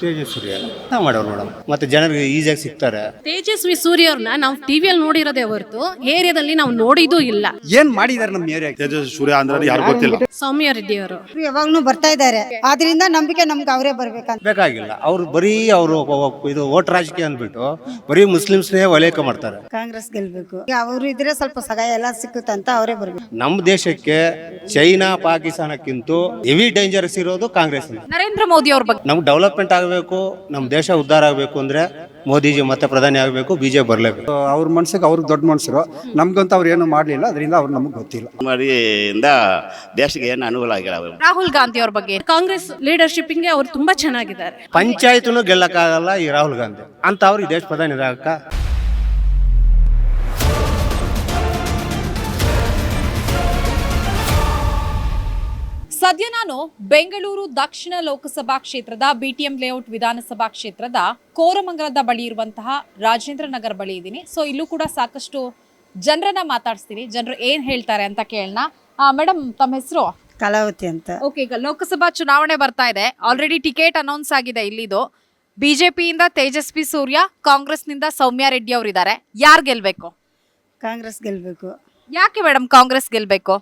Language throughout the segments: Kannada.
ತೇಜಸ್ವಿ ಮಾಡೋರು ಮೇಡಮ್, ಮತ್ತೆ ಜನರಿಗೆ ಈಸಿಯಾಗಿ ಸಿಗ್ತಾರೆ. ತೇಜಸ್ವಿ ಸೂರ್ಯ ಅವ್ರನ್ನ ನಾವು ಟಿವಿಯಲ್ಲಿ ನೋಡಿರೋದೇ ಹೊರತು ಏರಿಯಾದಲ್ಲಿ ನಾವು ನೋಡಿದೂ ಇಲ್ಲ. ಏನ್ ಮಾಡಿದಾರೆ ನಮ್ಮ ಏರಿಯಾ? ತೇಜಸ್ವಿ ಸೂರ್ಯ ಅಂದ್ರೆ ಯಾರು ಗೊತ್ತಿಲ್ಲ. ಸೌಮ್ಯ ರೆಡ್ಡಿ ಅವರು ಯಾವಾಗ್ಲೂ ಬರ್ತಾ ಇದ್ದಾರೆ. ಆದ್ರಿಂದ ನಂಬಿಕೆ ನಮ್ಗೆ ಅವರೇ ಬರ್ಬೇಕಂತ ಬೇಕಾಗಿಲ್ಲ. ಅವ್ರು ಬರೀ ಅವರು ಇದು ಓಟ್ ರಾಜಕೀಯ ಅಂದ್ಬಿಟ್ಟು ಬರೀ ಮುಸ್ಲಿಮ್ಸ್ನೇ ಒಲೇಕ ಮಾಡ್ತಾರೆ. ಕಾಂಗ್ರೆಸ್ ಗೆಲ್ಬೇಕು. ಅವರು ಇದ್ರೆ ಸ್ವಲ್ಪ ಸಹಾಯ ಎಲ್ಲ ಸಿಕ್ಕುತ್ತಂತ ಅವರೇ ಬರ್ಬೇಕು. ನಮ್ಮ ದೇಶಕ್ಕೆ ಚೈನಾ ಪಾಕಿಸ್ತಾನಕ್ಕಿಂತ ಹೆವಿ ಡೇಂಜರಸ್ ಇರೋದು ಕಾಂಗ್ರೆಸ್. ನರೇಂದ್ರ ಮೋದಿ ಅವ್ರ ಬಗ್ಗೆ ನಮ್ಗೆ ಡೆವಲಪ್ಮೆಂಟ್ ಆಗಬೇಕು, ನಮ್ಮ ದೇಶ ಉದ್ಧಾರ ಆಗಬೇಕು ಅಂದ್ರೆ ಮೋದಿಜಿ ಮತ್ತೆ ಪ್ರಧಾನಿ ಆಗಬೇಕು, ಬಿಜೆಪಿ ಬರಲೇಬೇಕು. ಅವ್ರ ಮನ್ಸಿಗೆ ಅವ್ರಿಗೆ ದೊಡ್ಡ ಮನುಷ್ಯರು, ನಮ್ಗಂತ ಅವ್ರು ಏನು ಮಾಡ್ಲಿಲ್ಲ, ಅದರಿಂದ ಅವ್ರು ನಮಗೆ ಗೊತ್ತಿಲ್ಲ. ಮಾಡಿಂದ ದೇಶಕ್ಕೆ ಏನು ಅನುಕೂಲ ಆಗಿಲ್ಲ. ರಾಹುಲ್ ಗಾಂಧಿ ಅವ್ರ ಬಗ್ಗೆ ಕಾಂಗ್ರೆಸ್ ಲೀಡರ್ಶಿಪ್ ಗೆ ಅವ್ರು ತುಂಬಾ ಚೆನ್ನಾಗಿದ್ದಾರೆ. ಪಂಚಾಯತ್ನು ಗೆಲ್ಲಕ್ಕಾಗಲ್ಲ ಈ ರಾಹುಲ್ ಗಾಂಧಿ ಅಂತ ಅವ್ರು ಈ ದೇಶ ಪ್ರಧಾನಿ ಆಗಕ್ಕ. ಸದ್ಯ ನಾನು ಬೆಂಗಳೂರು ದಕ್ಷಿಣ ಲೋಕಸಭಾ ಕ್ಷೇತ್ರದ ಬಿಟಿಎಂ ಲೇಔಟ್ ವಿಧಾನಸಭಾ ಕ್ಷೇತ್ರದ ಕೋರಮಂಗಲದ ಬಳಿ ಇರುವಂತಹ ರಾಜೇಂದ್ರ ನಗರ ಬಳಿ ಇದ್ದೀನಿ. ಸೊ ಇಲ್ಲೂ ಕೂಡ ಸಾಕಷ್ಟು ಜನರನ್ನ ಮಾತಾಡಿಸ್ತೀನಿ, ಜನರು ಏನ್ ಹೇಳ್ತಾರೆ ಅಂತ ಕೇಳೋಣ. ಮೇಡಮ್, ತಮ್ಮ ಹೆಸರು? ಕಲಾವತಿ ಅಂತ. ಓಕೆ, ಈಗ ಲೋಕಸಭಾ ಚುನಾವಣೆ ಬರ್ತಾ ಇದೆ. ಆಲ್ರೆಡಿ ಟಿಕೆಟ್ ಅನೌನ್ಸ್ ಆಗಿದೆ ಇಲ್ಲಿದು. ಬಿಜೆಪಿಯಿಂದ ತೇಜಸ್ವಿ ಸೂರ್ಯ, ಕಾಂಗ್ರೆಸ್ನಿಂದ ಸೌಮ್ಯ ರೆಡ್ಡಿ ಅವರಿದ್ದಾರೆ. ಯಾರು ಗೆಲ್ಬೇಕು? ಕಾಂಗ್ರೆಸ್ ಗೆಲ್ಬೇಕು. ಯಾಕೆ ಮೇಡಮ್ ಕಾಂಗ್ರೆಸ್ ಗೆಲ್ಬೇಕು?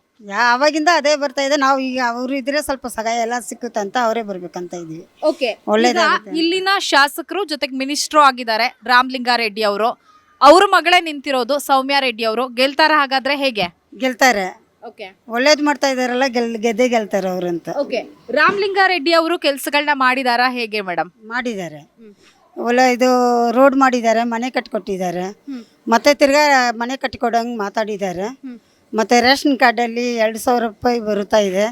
ಅವಾಗಿಂದ ಅದೇ ಬರ್ತಾ ಇದೆ. ನಾವು ಈಗ ಅವರು ಇದ್ರೆ ಸ್ವಲ್ಪ ಸಹಾಯ ಎಲ್ಲ ಸಿಕ್ಕುತ್ತಂತ ಅವರೇ ಬರ್ಬೇಕಂತ ಇದೀವಿ. ಓಕೆ, ಒಳ್ಳೇದಾಗುತ್ತೆ. ಇಲ್ಲಿನ ಶಾಸಕರು ಜೊತೆಗೆ ಮಿನಿಸ್ಟ್ರು ಆಗಿದ್ದಾರೆ ರಾಮಲಿಂಗಾರೆಡ್ಡಿ ಅವರು. ಅವ್ರ ಮಗಳೇ ನಿಂತಿರೋದು ಸೌಮ್ಯ ರೆಡ್ಡಿ ಅವರು. ಗೆಲ್ತಾರ ಹಾಗಾದ್ರೆ ಹೇಗೆ? ಗೆಲ್ತಾರೆ. ಓಕೆ, ಒಳ್ಳೇದ್ ಮಾಡ್ತಾ ಇದಾರಲ್ಲ, ಗೆದ್ದೇ ಗೆಲ್ತಾರೆ ಅವ್ರಂತ. ಓಕೆ, ರಾಮಲಿಂಗಾರೆಡ್ಡಿ ಅವರು ಕೆಲಸಗಳನ್ನ ಮಾಡಿದಾರಾ ಹೇಗೆ ಮೇಡಮ್? ಮಾಡಿದ್ದಾರೆ. ಒಳ್ಳೆ ಇದು ರೋಡ್ ಮಾಡಿದ್ದಾರೆ, ಮನೆ ಕಟ್ಕೊಟ್ಟಿದ್ದಾರೆ, ಮತ್ತೆ ತಿರ್ಗಾ ಮನೆ ಕಟ್ಟಿಕೊಡಂಗೆ ಮಾತಾಡಿದ್ದಾರೆ. ಮತ್ತೆ ರೇಷನ್ ಕಾರ್ಡಲ್ಲಿ 2,000 ರೂಪಾಯಿ ಬರುತ್ತಾ ಇದೆ.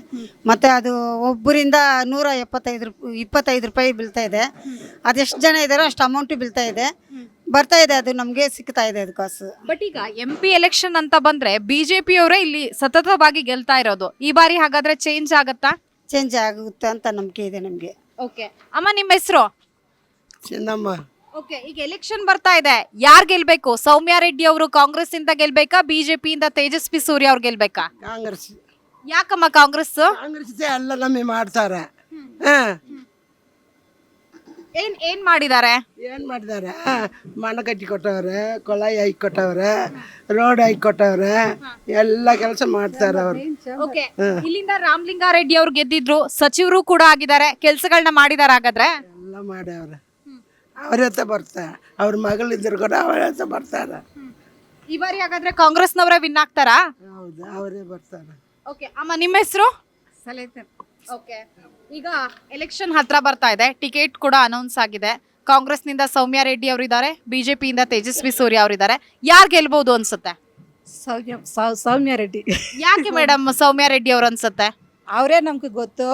ಮತ್ತೆ ಅದು ಒಬ್ಬರಿಂದ 125 ರೂಪಾಯಿ ಬೀಳ್ತಾ ಇದೆ. ಅದೆಷ್ಟು ಜನ ಇದ್ದಾರೋ ಅಷ್ಟು ಅಮೌಂಟು ಬೀಳ್ತಾ ಇದೆ, ಬರ್ತಾ ಇದೆ, ಅದು ನಮಗೆ ಸಿಗ್ತಾ ಇದೆ ಅದು ಕಾಸು. ಬಟ್ ಈಗ MP ಎಲೆಕ್ಷನ್ ಅಂತ ಬಂದ್ರೆ ಬಿಜೆಪಿ ಅವರೇ ಇಲ್ಲಿ ಸತತವಾಗಿ ಗೆಲ್ತಾ ಇರೋದು. ಈ ಬಾರಿ ಹಾಗಾದ್ರೆ ಚೇಂಜ್ ಆಗತ್ತಾ? ಚೇಂಜ್ ಆಗುತ್ತೆ ಅಂತ ನಂಬಿಕೆ ಇದೆ ನಮಗೆ. ಓಕೆ ಅಮ್ಮ, ನಿಮ್ಮ ಹೆಸರು? ಚಿನ್ನಮ್ಮ. ಓಕೆ, ಈಗ ಎಲೆಕ್ಷನ್ ಬರ್ತಾ ಇದೆ. ಯಾರು ಗೆಲ್ಬೇಕು? ಸೌಮ್ಯ ರೆಡ್ಡಿ ಅವರು ಕಾಂಗ್ರೆಸ್ ಇಂದ ಗೆಲ್ಬೇಕಾ, ಬಿಜೆಪಿಯಿಂದ ತೇಜಸ್ವಿ ಸೂರ್ಯ ಅವ್ರು ಗೆಲ್ಬೇಕಾ? ಕಾಂಗ್ರೆಸ್. ಯಾಕಮ್ಮ ಕಾಂಗ್ರೆಸ್? ಕಾಂಗ್ರೆಸ್ ಎಲ್ಲ ನಮಗೆ ಮಾಡ್ತಾರೆ. ಏನ್ ಮಾಡಿದ್ದಾರೆ? ಏನ್ ಮಾಡಿದ್ದಾರೆ? ಮನೆ ಕಟ್ಟಿ ಕೊಟ್ಟವ್ರೆ, ಕೊಳಾಯಿ ಹಾಕಿ ಕೊಟ್ಟವ್ರೆ, ರೋಡ್ ಹಾಕಿ ಕೊಟ್ಟವ್ರೆ, ಎಲ್ಲ ಕೆಲಸ ಮಾಡ್ತಾರೆ ಅವರು. ಓಕೆ, ಇಲ್ಲಿಂದ ರಾಮಲಿಂಗಾರೆಡ್ಡಿ ಅವ್ರು ಗೆದ್ದಿದ್ರು, ಸಚಿವರು ಕೂಡ ಆಗಿದ್ದಾರೆ, ಕೆಲ್ಸಗಳನ್ನ ಮಾಡಿದಾರ ಹಾಗಾದ್ರೆ? ಎಲ್ಲ ಮಾಡ್ಯವ್ರೆ. ಅವ್ರ ಹತ್ರ ಬರ್ತಾರೆ, ಅವ್ರ ಮಗಳಿದ್ರು ಕೂಡ ಅವ್ರ ಹತ್ರ ಬರ್ತಾರೆ. ಈ ಬಾರಿ ಹಾಗಾದ್ರೆ ಕಾಂಗ್ರೆಸ್ನವರೇ ವಿನ್ ಆಗ್ತಾರಾ? ಹೌದು, ಅವರೇ ಬರ್ತಾರೆ. ಓಕೆ ಅಮ್ಮ, ನಿಮ್ಮ ಹೆಸರು? ಓಕೆ, ಈಗ ಎಲೆಕ್ಷನ್ ಹತ್ರ ಬರ್ತಾ ಇದೆ. ಟಿಕೆಟ್ ಕೂಡ ಅನೌನ್ಸ್ ಆಗಿದೆ. ಕಾಂಗ್ರೆಸ್ನಿಂದ ಸೌಮ್ಯ ರೆಡ್ಡಿ ಅವರಿದ್ದಾರೆ, ಬಿಜೆಪಿಯಿಂದ ತೇಜಸ್ವಿ ಸೂರ್ಯ ಅವರಿದ್ದಾರೆ. ಯಾರು ಗೆಲ್ಬಹುದು ಅನ್ಸುತ್ತೆ? ಸೌಮ್ಯ ರೆಡ್ಡಿ. ಯಾಕೆ ಮೇಡಮ್ ಸೌಮ್ಯ ರೆಡ್ಡಿ ಅವ್ರು ಅನ್ಸುತ್ತೆ? ಅವರೇ ನಮ್ಗೆ ಗೊತ್ತು.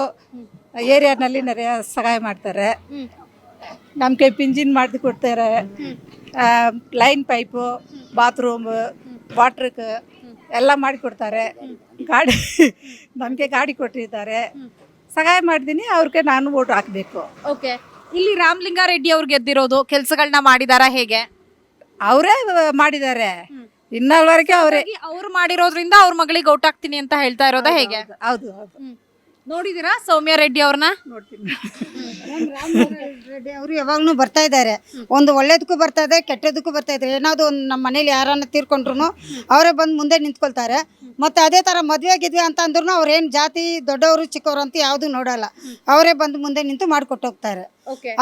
ಏರಿಯಾನಲ್ಲಿ நிறைய ಸಹಾಯ ಮಾಡ್ತಾರೆ. ನಮಗೆ ಪಿಂಜಿನ್ ಮಾಡಿ ಕೊಡ್ತಾರೆ, ಲೈನ್ ಪೈಪು, ಬಾತ್ರೂಮ್, ವಾಟ್ರಿಗೆ ಎಲ್ಲ ಮಾಡಿಕೊಡ್ತಾರೆ. ಗಾಡಿ ನಮಗೆ ಗಾಡಿ ಕೊಟ್ಟಿದ್ದಾರೆ, ಸಹಾಯ ಮಾಡಿದ್ದೀನಿ. ಅವ್ರಿಗೆ ನಾನು ವೋಟ್ ಹಾಕಬೇಕು. ಓಕೆ, ಇಲ್ಲಿ ರಾಮಲಿಂಗಾರೆಡ್ಡಿ ಅವ್ರು ಗೆದ್ದಿರೋದು, ಕೆಲಸಗಳನ್ನ ಮಾಡಿದಾರ ಹೇಗೆ? ಅವರೇ ಮಾಡಿದ್ದಾರೆ ಇನ್ನವರೆಗೆ. ಅವರೇ ಅವ್ರು ಮಾಡಿರೋದ್ರಿಂದ ಅವ್ರ ಮಗಳಿಗೆ ಔಟ್ ಆಗ್ತೀನಿ ಅಂತ ಹೇಳ್ತಾ ಇರೋದಾ ಹೇಗೆ? ಹೌದು ಹೌದು. ನೋಡಿದಿರಾ ಸೌಮ್ಯ ರೆಡ್ಡಿ ಅವ್ರನ್ನ? ನೋಡ್ತೀನಿ. ರೆಡ್ಡಿ ಅವರು ಯಾವಾಗ್ಲೂ ಬರ್ತಾ ಇದ್ದಾರೆ. ಒಂದು ಒಳ್ಳೇದಕ್ಕೂ ಬರ್ತಾ ಇದೆ, ಕೆಟ್ಟದಕ್ಕೂ ಬರ್ತಾ ಇದ್ದಾರೆ. ಏನಾದ್ರು ಒಂದು ನಮ್ಮ ಮನೇಲಿ ಯಾರನ್ನ ತೀರ್ಕೊಂಡ್ರು ಅವರೇ ಬಂದು ಮುಂದೆ ನಿಂತ್ಕೊಳ್ತಾರೆ. ಮತ್ತೆ ಅದೇ ಥರ ಮದುವೆ ಗಿದ್ವಿ ಅಂತ ಅಂದ್ರೂ ಅವ್ರೇನು ಜಾತಿ ದೊಡ್ಡವರು ಚಿಕ್ಕವರು ಅಂತ ಯಾವುದು ನೋಡಲ್ಲ, ಅವರೇ ಬಂದು ಮುಂದೆ ನಿಂತು ಮಾಡಿಕೊಟ್ಟು ಹೋಗ್ತಾರೆ.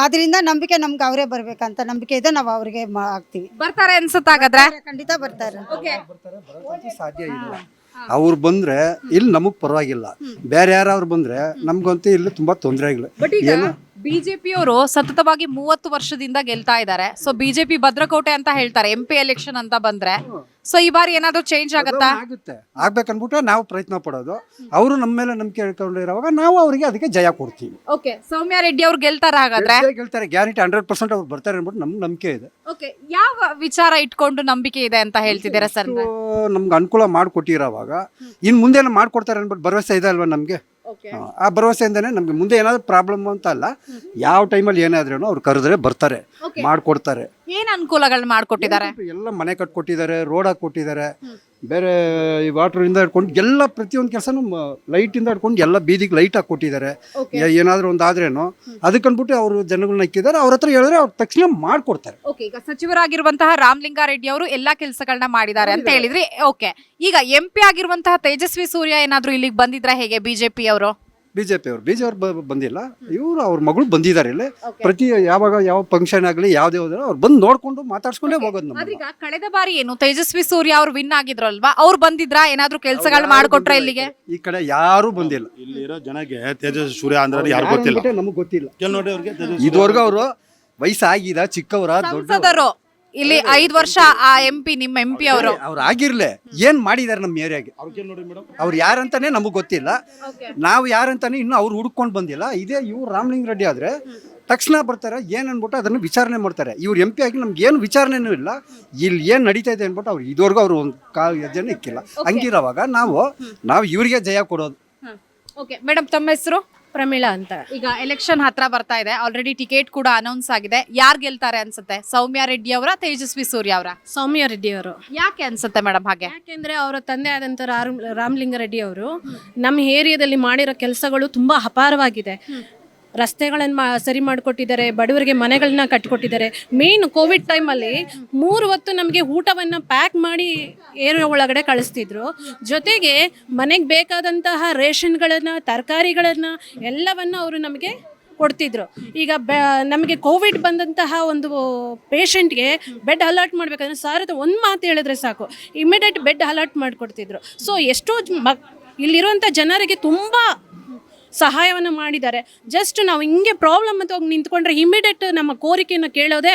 ಆದ್ರಿಂದ ನಂಬಿಕೆ ನಮ್ಗೆ ಅವರೇ ಬರ್ಬೇಕಂತ ನಂಬಿಕೆ ಇದೆ. ನಾವು ಅವ್ರಿಗೆ ಹಾಕ್ತೀವಿ. ಬರ್ತಾರೆ ಅನ್ಸುತ್ತಾಗಾದ್ರೆ? ಖಂಡಿತ ಬರ್ತಾರೆ. ಸಾಧ್ಯ ಇಲ್ಲ. ಅವ್ರು ಬಂದ್ರೆ ಇಲ್ಲಿ ನಮಗ್ ಪರವಾಗಿಲ್ಲ, ಬೇರೆ ಯಾರು ಬಂದ್ರೆ ನಮ್ಗಂತೂ ಇಲ್ಲಿ ತುಂಬಾ ತೊಂದರೆ ಆಗಿಲ್ಲ. ಬಿಜೆಪಿ ಅವರು ಸತತವಾಗಿ 30 ವರ್ಷದಿಂದ ಗೆಲ್ತಾ ಇದ್ದಾರೆ. ಸೊ ಬಿಜೆಪಿ ಭದ್ರಕೋಟೆ ಅಂತ ಹೇಳ್ತಾರೆ MP ಎಲೆಕ್ಷನ್ ಅಂತ ಬಂದ್ರೆ. ಸೊ ಈ ಬಾರಿ ಏನಾದ್ರು ಚೇಂಜ್ ಆಗತ್ತಾ? ಆಗುತ್ತೆ, ಆಗ್ಬೇಕನ್ಬಿಟ್ಟು ನಾವು ಪ್ರಯತ್ನ ಪಡೋದು. ಅವರು ನಮ್ಮ ಮೇಲೆ ನಂಬಿಕೆ ಇಟ್ಕೊಂಡಿರೋವಾಗ ನಾವು ಅವರಿಗೆ ಅದಕ್ಕೆ ಜಯ ಕೊಡ್ತೀವಿ. ಓಕೆ, ಸೌಮ್ಯ ರೆಡ್ಡಿ ಅವ್ರು ಗೆಲ್ತಾರ ಹಾಗಾದ್ರೆ? ಗೆಲ್ತಾರೆ, ಗ್ಯಾರಂಟಿ 100% ಅವ್ರು ಬರ್ತಾರೆ ಅನ್ಬಿಟ್ಟು ನಮ್ಗೆ ನಂಬಿಕೆ ಇದೆ. ಓಕೆ, ಯಾವ ವಿಚಾರ ಇಟ್ಕೊಂಡು ನಂಬಿಕೆ ಇದೆ ಅಂತ ಹೇಳ್ತಿದ್ದೀರಾ ಸರ್? ನಮ್ಗೆ ಅನುಕೂಲ ಮಾಡಿಕೊಟ್ಟಿರೋವಾಗ ಇನ್ ಮುಂದೆ ಮಾಡ್ಕೊಡ್ತಾರೆ ಅನ್ಬಿಟ್ಟು ಭರವಸೆ ಇದೆ ಅಲ್ವಾ ನಮ್ಗೆ. ಆ ಭರವಸೆಯಿಂದನೇ ನಮ್ಗೆ ಮುಂದೆ ಏನಾದ್ರು ಪ್ರಾಬ್ಲಮ್ ಅಂತ ಅಲ್ಲ, ಯಾವ ಟೈಮಲ್ಲಿ ಏನಾದ್ರೂ ಅವ್ರು ಕರೆದ್ರೆ ಬರ್ತಾರೆ, ಮಾಡ್ಕೊಡ್ತಾರೆ. ಏನ್ ಅನುಕೂಲಗಳನ್ನ ಮಾಡ್ಕೊಟ್ಟಿದ್ದಾರೆ? ಎಲ್ಲ ಮನೆ ಕಟ್ಕೊಟ್ಟಿದ್ದಾರೆ, ರೋಡ್ ಹಾಕೊಟ್ಟಿದ್ದಾರೆ, ಬೇರೆ ಈ ವಾಟ್ರಿಂದ ಹಿಡ್ಕೊಂಡು ಎಲ್ಲ ಪ್ರತಿಯೊಂದು ಕೆಲಸನೂ ಲೈಟಿಂದ ಹಿಡ್ಕೊಂಡು ಎಲ್ಲ ಬೀದಿಗೆ ಲೈಟ್ ಹಾಕೊಟ್ಟಿದ್ದಾರೆ. ಏನಾದರೂ ಒಂದು ಆದ್ರೇನು ಅದಕ್ಕನ್ಬಿಟ್ಟು ಅವರು ಜನಗಳನ್ನ ಇಕ್ಕಿದ್ದಾರೆ. ಅವ್ರ ಹತ್ರ ಹೇಳಿದ್ರೆ ಅವ್ರು ತಕ್ಷಣ ಮಾಡ್ಕೊಡ್ತಾರೆ. ಓಕೆ, ಈಗ ಸಚಿವರಾಗಿರುವಂತಹ ರಾಮಲಿಂಗಾರೆಡ್ಡಿ ಅವರು ಎಲ್ಲಾ ಕೆಲಸಗಳನ್ನ ಮಾಡಿದ್ದಾರೆ ಅಂತ ಹೇಳಿದ್ರಿ. ಓಕೆ, ಈಗ MP ಆಗಿರುವಂತಹ ತೇಜಸ್ವಿ ಸೂರ್ಯ ಏನಾದ್ರು ಇಲ್ಲಿಗೆ ಬಂದಿದ್ರ ಹೇಗೆ ಬಿಜೆಪಿ ಅವರು? ಬಿಜೆಪಿ ಅವ್ರು ಬಂದಿಲ್ಲ, ಇವರು ಅವ್ರ ಮಗಳು ಬಂದಿದ್ದಾರೆ. ಇಲ್ಲಿ ಪ್ರತಿ ಯಾವಾಗ ಯಾವ ಫಂಕ್ಷನ್ ಆಗಲಿ ಯಾವುದೇ ಹೋದ್ರೆ ಅವ್ರು ಬಂದು ನೋಡ್ಕೊಂಡು ಮಾತಾಡ್ಸ್ಕೊಂಡೇ ಹೋಗೋದು. ಆದ್ರೀಗ ಕಳೆದ ಬಾರಿ ಏನು ತೇಜಸ್ವಿ ಸೂರ್ಯ ಅವ್ರು ವಿನ್ ಆಗಿದ್ರಲ್ವಾ, ಅವ್ರು ಬಂದಿದ್ರಾ? ಏನಾದ್ರು ಕೆಲಸಗಳು ಮಾಡ್ಕೊಟ್ರ ಇಲ್ಲಿಗೆ? ಈ ಕಡೆ ಯಾರು ಬಂದಿಲ್ಲ. ಇಲ್ಲಿರೋ ಜನಕ್ಕೆ ತೇಜಸ್ವಿ ಸೂರ್ಯ ಅಂದ್ರೆ ಯಾರು ಗೊತ್ತಿಲ್ಲ. ನಮಗೆ ಗೊತ್ತಿಲ್ಲ. ಕೇಳ್ ನೋಡಿ ಅವ್ರಿಗೆ ಇದುವರೆಗೂ ಅವರು ವಯಸ್ಸಾಗಿದ ಚಿಕ್ಕವರ ದೊಡ್ಡ ಸಂಸದರು ಇಲ್ಲಿ 5 ವರ್ಷ ಆ MP ನಿಮ್ಮ MP ಅವರು ಅವ್ರು ಆಗಿರ್ಲೆ ಏನ್ ಮಾಡಿದಾರೆ ನಮ್ಮ ಏರಿಯಾಗೆ ನೋಡಿ ಮೇಡಮ್. ಅವ್ರು ಯಾರಂತಾನೆ ನಮಗೆ ಗೊತ್ತಿಲ್ಲ. ನಾವು ಯಾರಂತಾನೆ ಇನ್ನು ಅವ್ರು ಹುಡ್ಕೊಂಡು ಬಂದಿಲ್ಲ. ಇದೇ ಇವ್ರು ರಾಮಲಿಂಗ ರೆಡ್ಡಿ ಆದ್ರೆ ತಕ್ಷಣ ಬರ್ತಾರೆ, ಏನ್ ಅನ್ಬಿಟ್ಟು ಅದನ್ನು ವಿಚಾರಣೆ ಮಾಡ್ತಾರೆ. ಇವ್ರು MP ಆಗಿ ನಮ್ಗೆ ಏನು ವಿಚಾರಣೆನೂ ಇಲ್ಲ, ಇಲ್ಲಿ ಏನ್ ನಡೀತಾ ಇದೆ ಅನ್ಬಿಟ್ಟು ಅವ್ರು ಇದುವರೆಗೂ ಅವ್ರು ಒಂದು ಹೆಜ್ಜೆನೂ ಇಕ್ಕಿಲ್ಲ. ಹಂಗಿರೋವಾಗ ನಾವು ಇವ್ರಿಗೆ ಜಯ ಕೊಡೋದು. ಓಕೆ ಮೇಡಮ್, ತಮ್ಮ ಹೆಸರು? ಪ್ರಮೀಳಾ ಅಂತ. ಈಗ ಎಲೆಕ್ಷನ್ ಹತ್ರ ಬರ್ತಾ ಇದೆ, ಆಲ್ರೆಡಿ ಟಿಕೆಟ್ ಕೂಡ ಅನೌನ್ಸ್ ಆಗಿದೆ. ಯಾರು ಗೆಲ್ತಾರೆ ಅನ್ಸುತ್ತೆ? ಸೌಮ್ಯ ರೆಡ್ಡಿ ಅವರ, ತೇಜಸ್ವಿ ಸೂರ್ಯ ಅವರ? ಸೌಮ್ಯ ರೆಡ್ಡಿ ಅವರು. ಯಾಕೆ ಅನ್ಸುತ್ತೆ ಮೇಡಮ್ ಹಾಗೆ? ಯಾಕೆಂದ್ರೆ ಅವರ ತಂದೆ ಆದಂತ ರಾಮಲಿಂಗಾರೆಡ್ಡಿ ಅವರು ನಮ್ಮ ಏರಿಯಾದಲ್ಲಿ ಮಾಡಿರೋ ಕೆಲಸಗಳು ತುಂಬಾ ಅಪಾರವಾಗಿದೆ. ರಸ್ತೆಗಳನ್ನು ಸರಿ ಮಾಡಿಕೊಟ್ಟಿದ್ದಾರೆ, ಬಡವರಿಗೆ ಮನೆಗಳನ್ನ ಕಟ್ಟಿಕೊಟ್ಟಿದ್ದಾರೆ. ಮೇನ್ ಕೋವಿಡ್ ಟೈಮಲ್ಲಿ 3 ಹೊತ್ತು ನಮಗೆ ಊಟವನ್ನು ಪ್ಯಾಕ್ ಮಾಡಿ ಏರಿಯಾ ಒಳಗಡೆ ಕಳಿಸ್ತಿದ್ರು. ಜೊತೆಗೆ ಮನೆಗೆ ಬೇಕಾದಂತಹ ರೇಷನ್ಗಳನ್ನು, ತರಕಾರಿಗಳನ್ನು ಎಲ್ಲವನ್ನು ಅವರು ನಮಗೆ ಕೊಡ್ತಿದ್ರು. ಈಗ ನಮಗೆ ಕೋವಿಡ್ ಬಂದಂತಹ ಒಂದು ಪೇಷಂಟ್ಗೆ ಬೆಡ್ ಅಲಾಟ್ ಮಾಡಬೇಕಂದ್ರೆ ಸಾರದ ಒಂದು ಮಾತು ಹೇಳಿದ್ರೆ ಸಾಕು, ಇಮಿಡಿಯೇಟ್ ಬೆಡ್ ಅಲಾಟ್ ಮಾಡಿಕೊಡ್ತಿದ್ರು. ಸೊ ಎಷ್ಟೋ ಇಲ್ಲಿರುವಂಥ ಜನರಿಗೆ ತುಂಬ ಸಹಾಯವನ್ನು ಮಾಡಿದ್ದಾರೆ. ಜಸ್ಟ್ ನಾವು ಹಿಂಗೆ ಪ್ರಾಬ್ಲಮ್ ಅಂತ ಹೋಗಿ ನಿಂತ್ಕೊಂಡ್ರೆ ಇಮಿಡಿಯೇಟ್ ನಮ್ಮ ಕೋರಿಕೆಯನ್ನು ಕೇಳೋದೇ